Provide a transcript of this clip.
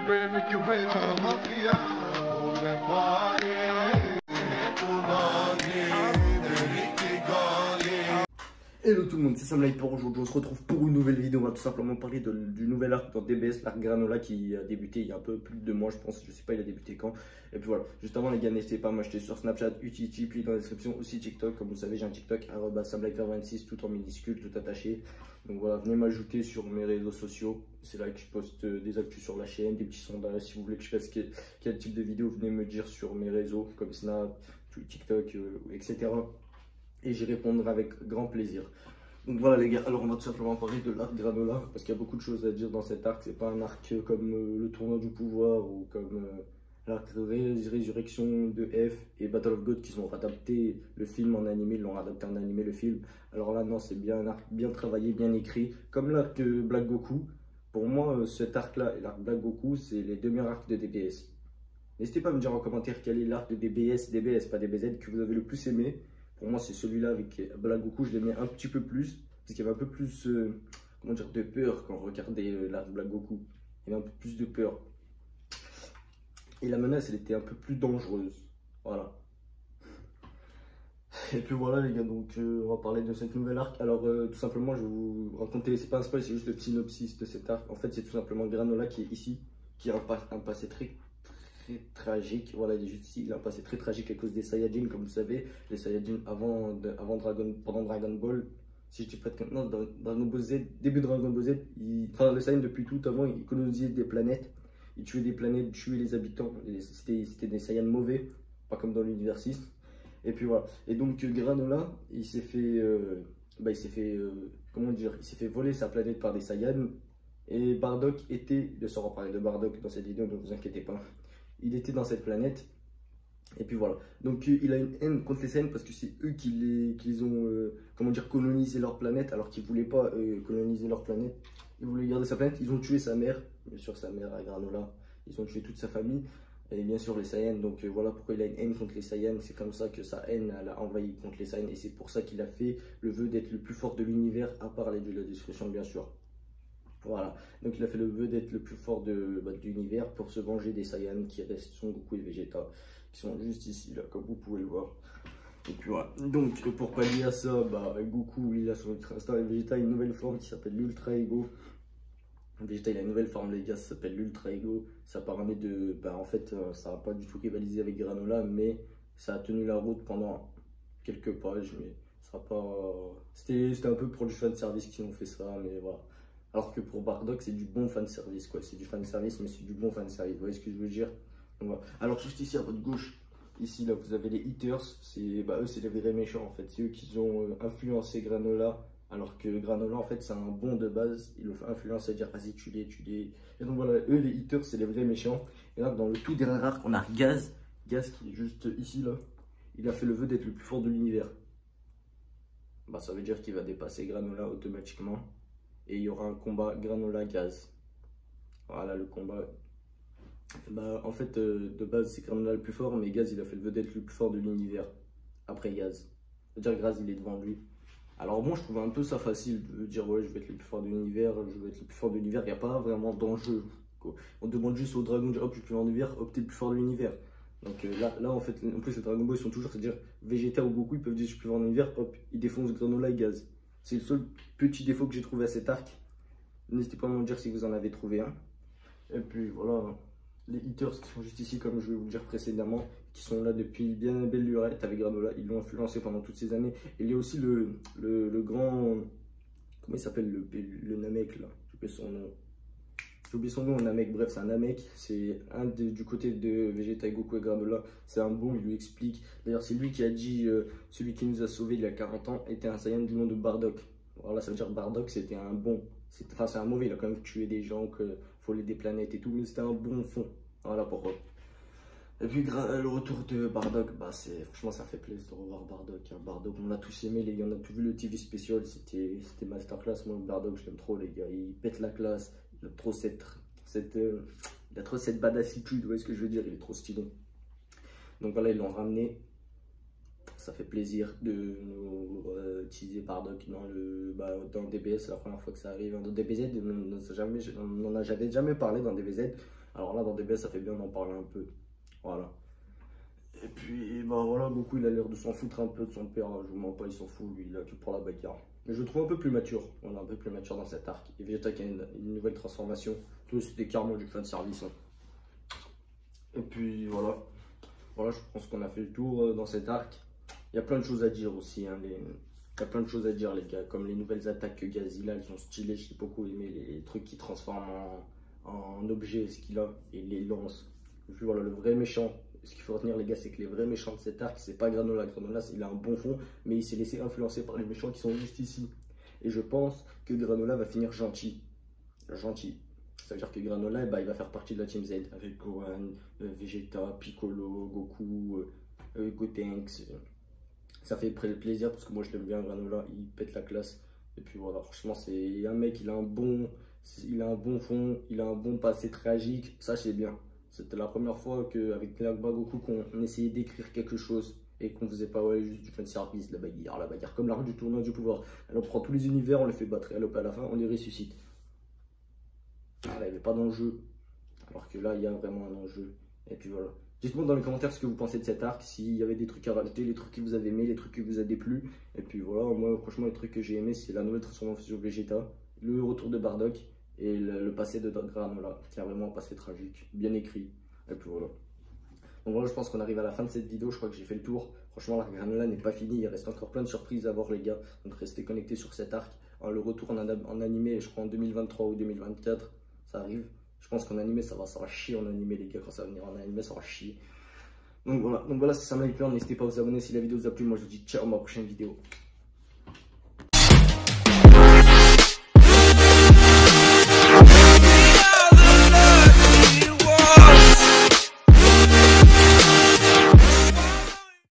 Hello tout le monde, c'est Sam Light. Aujourd'hui on se retrouve pour une nouvelle vidéo. On va tout simplement parler du nouvel arc dans DBS, l'arc Granola qui a débuté il y a un peu plus de 2 mois je pense, je sais pas il a débuté quand. Et puis voilà, juste avant les gars, n'hésitez pas à m'acheter sur Snapchat, Utiti, puis dans la description aussi TikTok. Comme vous savez j'ai un TikTok @samlighter26 tout en minuscule, tout attaché. Donc voilà, venez m'ajouter sur mes réseaux sociaux, c'est là que je poste des actus sur la chaîne, des petits sondages. Si vous voulez que je fasse quel type de vidéo, venez me dire sur mes réseaux comme Snap, TikTok, etc. Et j'y répondrai avec grand plaisir. Donc voilà les gars, alors on va tout simplement parler de l'arc Granola, parce qu'il y a beaucoup de choses à dire dans cet arc. C'est pas un arc comme le tournoi du pouvoir ou comme l'arc Résurrection de F et Battle of God qui ont adapté le film en animé, ils l'ont adapté en animé le film. Alors là non, c'est bien un arc bien travaillé, bien écrit, comme l'arc Black Goku. Pour moi cet arc là et l'arc Black Goku c'est les deux meilleurs arcs de DBS. N'hésitez pas à me dire en commentaire quel est l'arc de DBS pas DBZ que vous avez le plus aimé. Pour moi, c'est celui-là avec Black Goku, je l'aimais un petit peu plus, parce qu'il y avait un peu plus comment dire, de peur quand on regardait l'arc Black Goku. Il y avait un peu plus de peur. Et la menace, elle était un peu plus dangereuse. Voilà. Et puis voilà les gars, donc on va parler de cette nouvelle arc. Alors tout simplement, je vais vous raconter, c'est pas un spoil, c'est juste le petit synopsis de cet arc. En fait, c'est tout simplement Granola qui est ici, qui a un passé très tragique. Voilà, il est juste ici, il a un passé très tragique à cause des Saiyajins, comme vous savez. Les Saiyajins pendant Dragon Ball, si je dis pas de non, dans Dragon Ball Z, début de Dragon Ball Z, enfin les Saiyans depuis tout avant, ils colonisaient des planètes, ils tuaient des planètes, tuaient les habitants. C'était des Saiyans mauvais, pas comme dans l'univers 6. Et puis voilà. Et donc Granola, il s'est fait, comment dire, il s'est fait voler sa planète par des Saiyans. Et Bardock était, de se reparler de Bardock dans cette vidéo, ne vous inquiétez pas. Il était dans cette planète. Et puis voilà. Donc il a une haine contre les Saiyans parce que c'est eux qui ont comment dire, colonisé leur planète alors qu'ils ne voulaient pas coloniser leur planète. Ils voulaient garder sa planète. Ils ont tué sa mère, bien sûr sa mère à Granola. Ils ont tué toute sa famille. Et bien sûr les Saiyans. Donc voilà pourquoi il a une haine contre les Saiyans. C'est comme ça que sa haine elle a envahi contre les Saiyans. Et c'est pour ça qu'il a fait le vœu d'être le plus fort de l'univers, à part les dieux de la destruction bien sûr. Voilà, donc il a fait le vœu d'être le plus fort de l'univers pour se venger des Saiyans qui restent Son Goku et Vegeta, qui sont juste ici, là, comme vous pouvez le voir. Et puis voilà, donc pour pallier à ça, Goku il a son Ultra Instinct et Vegeta a une nouvelle forme qui s'appelle l'Ultra Ego. Vegeta il a une nouvelle forme les gars, ça s'appelle l'Ultra Ego. Ça permet de, en fait ça n'a pas du tout rivalisé avec Granola, mais ça a tenu la route pendant quelques pages, mais ça n'a pas... C'était un peu pour du fan service qui ont fait ça, mais voilà. Alors que pour Bardock, c'est du bon fanservice, quoi. C'est du fanservice, mais c'est du bon fanservice. Vous voyez ce que je veux dire? Donc, voilà. Alors, juste ici, à votre gauche, ici, là, vous avez les Eaters. Eux, c'est les vrais méchants, en fait. C'est eux qui ont influencé Granola. Alors que Granola, en fait, c'est un bon de base. Ils l'ont fait influencer, dire, vas-y, tu les. Et donc, voilà, eux, les Eaters, c'est les vrais méchants. Et là, dans le tout dernier arc, on a Gaz. Gaz qui est juste ici, là. Il a fait le vœu d'être le plus fort de l'univers. Ça veut dire qu'il va dépasser Granola automatiquement. Et il y aura un combat Granola-Gaz. Voilà le combat. En fait, de base, c'est Granola le plus fort, mais Gaz, il a fait le vœu d'être le plus fort de l'univers. Après Gaz. C'est-à-dire Gaz, il est devant lui. Alors moi, je trouvais un peu ça facile de dire, ouais, je vais être le plus fort de l'univers, je vais être le plus fort de l'univers. Il n'y a pas vraiment d'enjeu. On demande juste au dragon, hop, je suis le plus fort de l'univers, hop, t'es le plus fort de l'univers. Donc là, en fait, en plus, les Dragon Ball, ils sont toujours, c'est-à-dire Vegeta ou Goku, ils peuvent dire, je suis le plus fort de l'univers, hop, ils défoncent Granola et Gaz. C'est le seul petit défaut que j'ai trouvé à cet arc. N'hésitez pas à me dire si vous en avez trouvé un. Et puis voilà, les Eaters qui sont juste ici, comme je vais vous le dire précédemment, qui sont là depuis bien belle lurette avec Granola. Ils l'ont influencé pendant toutes ces années. Et il y a aussi le grand... Comment il s'appelle le Namek là? J'ai oublié son nom. J'ai oublié son nom, Namek. Bref, c'est un Namek. C'est du côté de Vegeta, Goku et Granola. C'est un bon, il lui explique. D'ailleurs, c'est lui qui a dit celui qui nous a sauvés il y a 40 ans était un Saiyan du nom de Bardock. Voilà, ça veut dire Bardock, c'était un bon. Enfin, c'est un mauvais, il a quand même tué des gens, volé des planètes et tout, mais c'était un bon fond. Voilà pourquoi. Et puis, le retour de Bardock, franchement, ça fait plaisir de revoir Bardock. Hein. Bardock, on a tous aimé, les gars, on a tous vu le TV spécial, c'était masterclass. Moi, Bardock, je l'aime trop, les gars. Il pète la classe, il a trop il a trop cette badassitude, vous voyez ce que je veux dire, il est trop stylé. Donc voilà, ils l'ont ramené. Ça fait plaisir de nous utiliser Bardock dans DBS, c'est la première fois que ça arrive. Dans DBZ, on n'en a jamais parlé dans DBZ. Alors là, dans DBS, ça fait bien d'en parler un peu. Voilà. Et puis, bah voilà, Goku, il a l'air de s'en foutre un peu de son père. Je vous mens pas, il s'en fout, lui, il a que pour la bagarre. Mais je le trouve un peu plus mature. On est un peu plus mature dans cet arc. Et Vegeta qui a une nouvelle transformation. Tout c'était carrément du fan service. Hein. Et puis, voilà. Voilà, je pense qu'on a fait le tour dans cet arc. Il y a plein de choses à dire aussi. Hein, il y a plein de choses à dire, les gars. Comme les nouvelles attaques que Gazilla, elles sont stylées. J'ai beaucoup aimé les trucs qui transforment en objet, ce qu'il a. Et les lances. Et puis voilà, le vrai méchant. Ce qu'il faut retenir, les gars, c'est que les vrais méchants de cet arc, c'est pas Granola. Granola, il a un bon fond, mais il s'est laissé influencer par les méchants qui sont juste ici. Et je pense que Granola va finir gentil. Gentil. Ça veut dire que Granola, bah, il va faire partie de la Team Z avec Gohan, Vegeta, Piccolo, Goku, Gotenks. Ça fait plaisir parce que moi je l'aime bien, Granola, il pète la classe. Et puis voilà, franchement, c'est un mec, il a un bon fond, il a un bon passé tragique, ça c'est bien. C'était la première fois qu'avec Goku qu'on essayait d'écrire quelque chose et qu'on faisait pas ouais, juste du fan service, la bagarre, comme l'arc du tournoi du pouvoir. Alors on prend tous les univers, on les fait battre et à la fin on les ressuscite. Voilà, il n'y avait pas d'enjeu, alors que là il y a vraiment un enjeu. Et puis voilà. Dites-moi dans les commentaires ce que vous pensez de cet arc, s'il y avait des trucs à rajouter, les trucs que vous avez aimés, les trucs qui vous a déplu. Et puis voilà, moi franchement les trucs que j'ai aimé c'est la nouvelle transformation de Vegeta, le retour de Bardock et le passé de Granola, qui a vraiment un passé tragique, bien écrit. Et puis voilà. Donc voilà, je pense qu'on arrive à la fin de cette vidéo, je crois que j'ai fait le tour. Franchement, l'arc Granola n'est pas fini, il reste encore plein de surprises à voir les gars. Donc restez connectés sur cet arc. Le retour en animé, je crois en 2023 ou 2024, ça arrive. Je pense qu'en animé, ça va chier en animé les gars, quand ça va venir en animé, ça va chier. Donc voilà, si ça m'a plu, n'hésitez pas à vous abonner si la vidéo vous a plu. Moi je vous dis ciao à ma prochaine vidéo.